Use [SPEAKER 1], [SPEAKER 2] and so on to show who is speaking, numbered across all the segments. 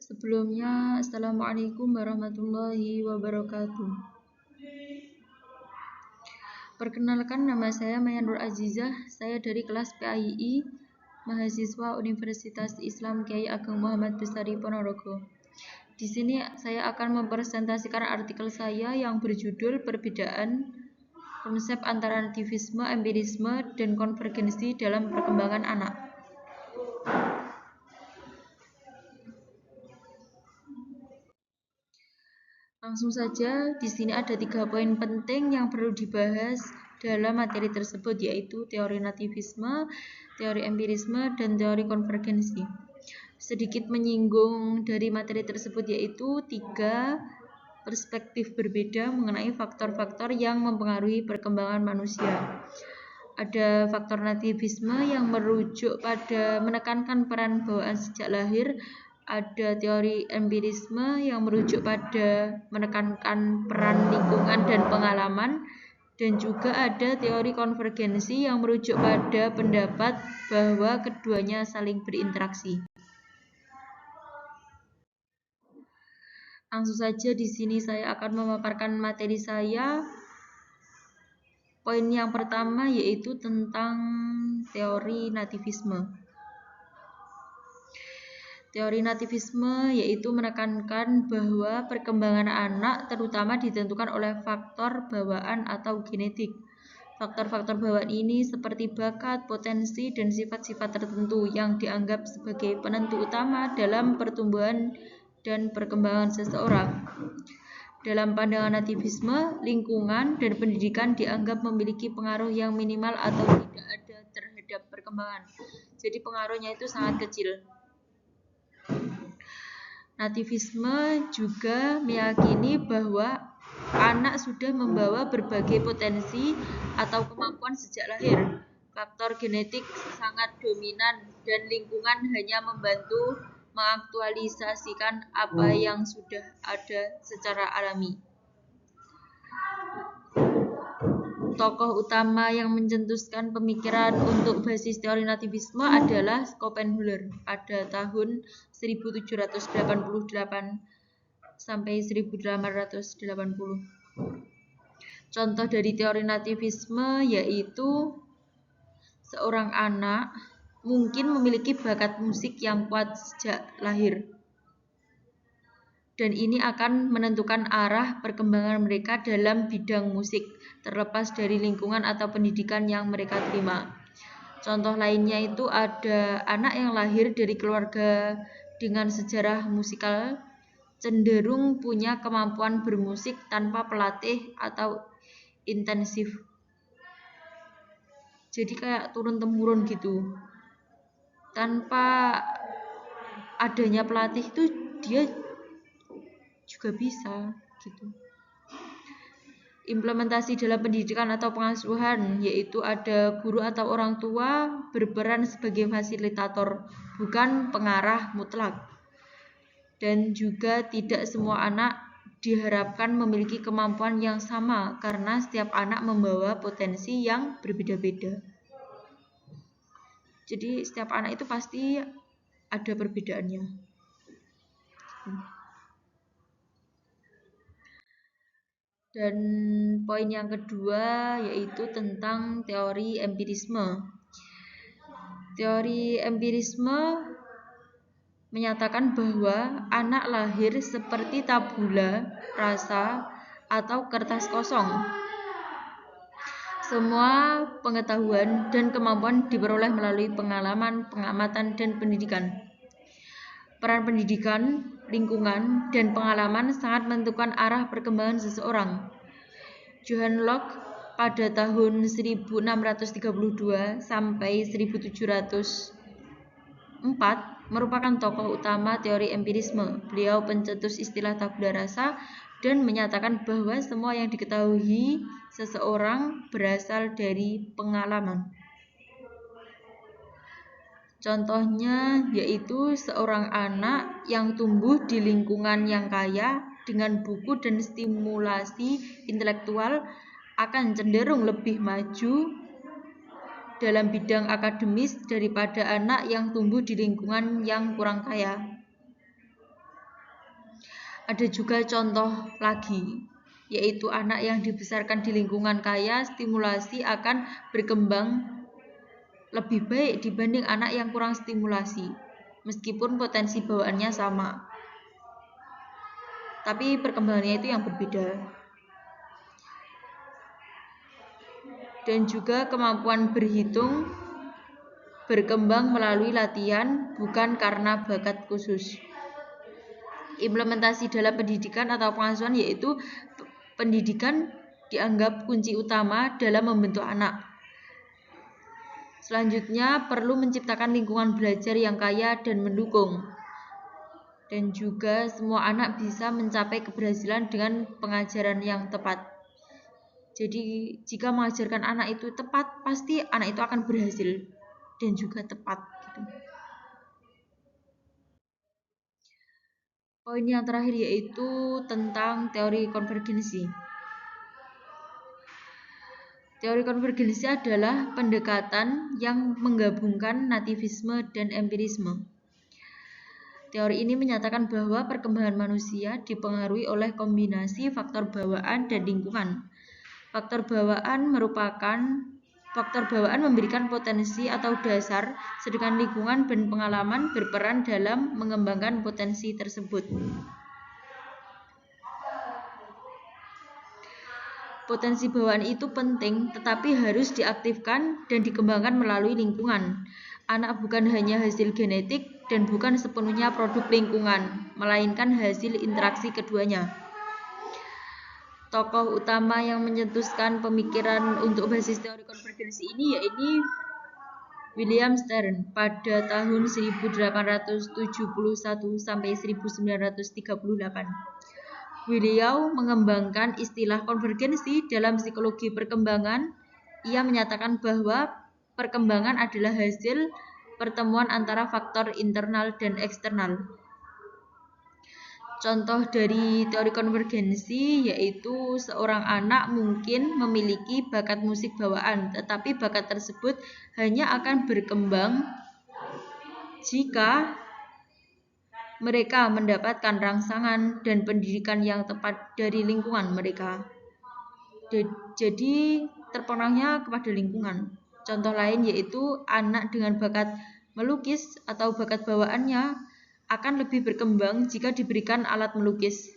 [SPEAKER 1] Sebelumnya, Assalamualaikum warahmatullahi wabarakatuh. Perkenalkan, nama saya Maya Nur Azizah. Saya dari kelas PAII, mahasiswa Universitas Islam Kyai Ageng Muhammad Bestari Ponorogo. Di sini saya akan mempresentasikan artikel saya yang berjudul Perbedaan Konsep Antara Nativisme, Empirisme, dan Konvergensi dalam Perkembangan Anak. Langsung saja, di sini ada 3 poin penting yang perlu dibahas dalam materi tersebut, yaitu teori nativisme, teori empirisme, dan teori konvergensi. Sedikit menyinggung dari materi tersebut, yaitu 3 perspektif berbeda mengenai faktor-faktor yang mempengaruhi perkembangan manusia. Ada faktor nativisme yang merujuk pada menekankan peran bawaan sejak lahir. Ada teori empirisme yang merujuk pada menekankan peran lingkungan dan pengalaman, dan juga ada teori konvergensi yang merujuk pada pendapat bahwa keduanya saling berinteraksi. Langsung saja di sini saya akan memaparkan materi saya. Poin yang pertama yaitu tentang teori nativisme. Teori nativisme yaitu menekankan bahwa perkembangan anak terutama ditentukan oleh faktor bawaan atau genetik. Faktor-faktor bawaan ini seperti bakat, potensi, dan sifat-sifat tertentu yang dianggap sebagai penentu utama dalam pertumbuhan dan perkembangan seseorang. Dalam pandangan nativisme, lingkungan dan pendidikan dianggap memiliki pengaruh yang minimal atau tidak ada terhadap perkembangan. Jadi pengaruhnya itu sangat kecil. Nativisme juga meyakini bahwa anak sudah membawa berbagai potensi atau kemampuan sejak lahir. Faktor genetik sangat dominan dan lingkungan hanya membantu mengaktualisasikan apa yang sudah ada secara alami. Tokoh utama yang mencetuskan pemikiran untuk basis teori nativisme adalah Schopenhauer pada tahun 1788 sampai 1880. Contoh dari teori nativisme yaitu seorang anak mungkin memiliki bakat musik yang kuat sejak lahir. Dan ini akan menentukan arah perkembangan mereka dalam bidang musik, terlepas dari lingkungan atau pendidikan yang mereka terima. Contoh lainnya itu ada anak yang lahir dari keluarga dengan sejarah musikal, cenderung punya kemampuan bermusik tanpa pelatih atau intensif. Jadi kayak turun-temurun gitu. Tanpa adanya pelatih itu dia juga bisa gitu. Implementasi dalam pendidikan atau pengasuhan yaitu ada guru atau orang tua berperan sebagai fasilitator, bukan pengarah mutlak. Dan juga tidak semua anak diharapkan memiliki kemampuan yang sama karena setiap anak membawa potensi yang berbeda-beda. Jadi setiap anak itu pasti ada perbedaannya. Dan poin yang kedua yaitu tentang teori empirisme. Teori empirisme menyatakan bahwa anak lahir seperti tabula rasa atau kertas kosong. Semua pengetahuan dan kemampuan diperoleh melalui pengalaman, pengamatan, dan pendidikan. Peran pendidikan, lingkungan, dan pengalaman sangat menentukan arah perkembangan seseorang. John Locke pada tahun 1632 sampai 1704 merupakan tokoh utama teori empirisme. Beliau pencetus istilah tabula rasa dan menyatakan bahwa semua yang diketahui seseorang berasal dari pengalaman. Contohnya yaitu seorang anak yang tumbuh di lingkungan yang kaya dengan buku dan stimulasi intelektual akan cenderung lebih maju dalam bidang akademis daripada anak yang tumbuh di lingkungan yang kurang kaya. Ada juga contoh lagi, yaitu anak yang dibesarkan di lingkungan kaya, stimulasi akan berkembang lebih baik dibanding anak yang kurang stimulasi, meskipun potensi bawaannya sama. Tapi perkembangannya itu yang berbeda. Dan juga kemampuan berhitung berkembang melalui latihan, bukan karena bakat khusus. Implementasi dalam pendidikan atau pengasuhan, yaitu pendidikan dianggap kunci utama dalam membentuk anak. Selanjutnya, perlu menciptakan lingkungan belajar yang kaya dan mendukung. Dan juga semua anak bisa mencapai keberhasilan dengan pengajaran yang tepat. Jadi jika mengajarkan anak itu tepat, pasti anak itu akan berhasil dan juga tepat gitu. Poin yang terakhir yaitu tentang teori konvergensi. Teori konvergensi adalah pendekatan yang menggabungkan nativisme dan empirisme. Teori ini menyatakan bahwa perkembangan manusia dipengaruhi oleh kombinasi faktor bawaan dan lingkungan. Faktor bawaan memberikan potensi atau dasar, sedangkan lingkungan dan pengalaman berperan dalam mengembangkan potensi tersebut. Potensi bawaan itu penting, tetapi harus diaktifkan dan dikembangkan melalui lingkungan. Anak bukan hanya hasil genetik dan bukan sepenuhnya produk lingkungan, melainkan hasil interaksi keduanya. Tokoh utama yang mencetuskan pemikiran untuk basis teori konvergensi ini yaitu William Stern pada tahun 1871 sampai 1938. Beliau mengembangkan istilah konvergensi dalam psikologi perkembangan. Ia menyatakan bahwa perkembangan adalah hasil pertemuan antara faktor internal dan eksternal. Contoh dari teori konvergensi yaitu seorang anak mungkin memiliki bakat musik bawaan, tetapi bakat tersebut hanya akan berkembang jika mereka mendapatkan rangsangan dan pendidikan yang tepat dari lingkungan mereka. Jadi terpengaruhnya kepada lingkungan. Contoh lain yaitu anak dengan bakat melukis atau bakat bawaannya akan lebih berkembang jika diberikan alat melukis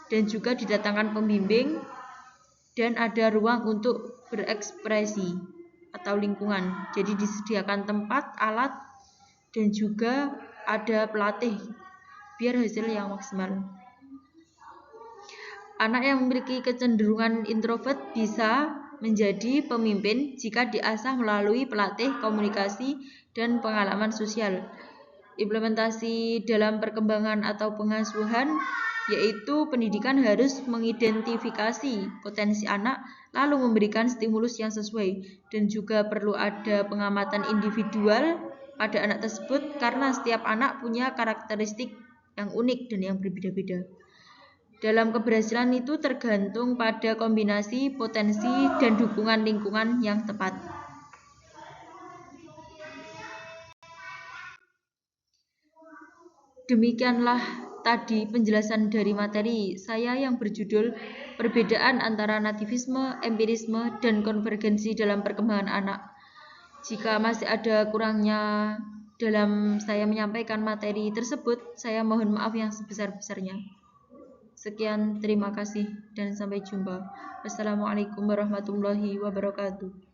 [SPEAKER 1] dan juga didatangkan pembimbing dan ada ruang untuk berekspresi atau lingkungan. Jadi disediakan tempat, alat, dan juga ada pelatih biar hasil yang maksimal. Anak yang memiliki kecenderungan introvert bisa menjadi pemimpin jika diasah melalui pelatih komunikasi dan pengalaman sosial. Implementasi dalam perkembangan atau pengasuhan yaitu pendidikan harus mengidentifikasi potensi anak lalu memberikan stimulus yang sesuai, dan juga perlu ada pengamatan individual pada anak tersebut karena setiap anak punya karakteristik yang unik dan yang berbeda-beda. Dalam keberhasilan itu tergantung pada kombinasi potensi dan dukungan lingkungan yang tepat. Demikianlah tadi penjelasan dari materi saya yang berjudul Perbedaan antara nativisme, empirisme, dan konvergensi dalam perkembangan anak. Jika masih ada kurangnya dalam saya menyampaikan materi tersebut, saya mohon maaf yang sebesar-besarnya. Sekian, terima kasih dan sampai jumpa. Wassalamualaikum warahmatullahi wabarakatuh.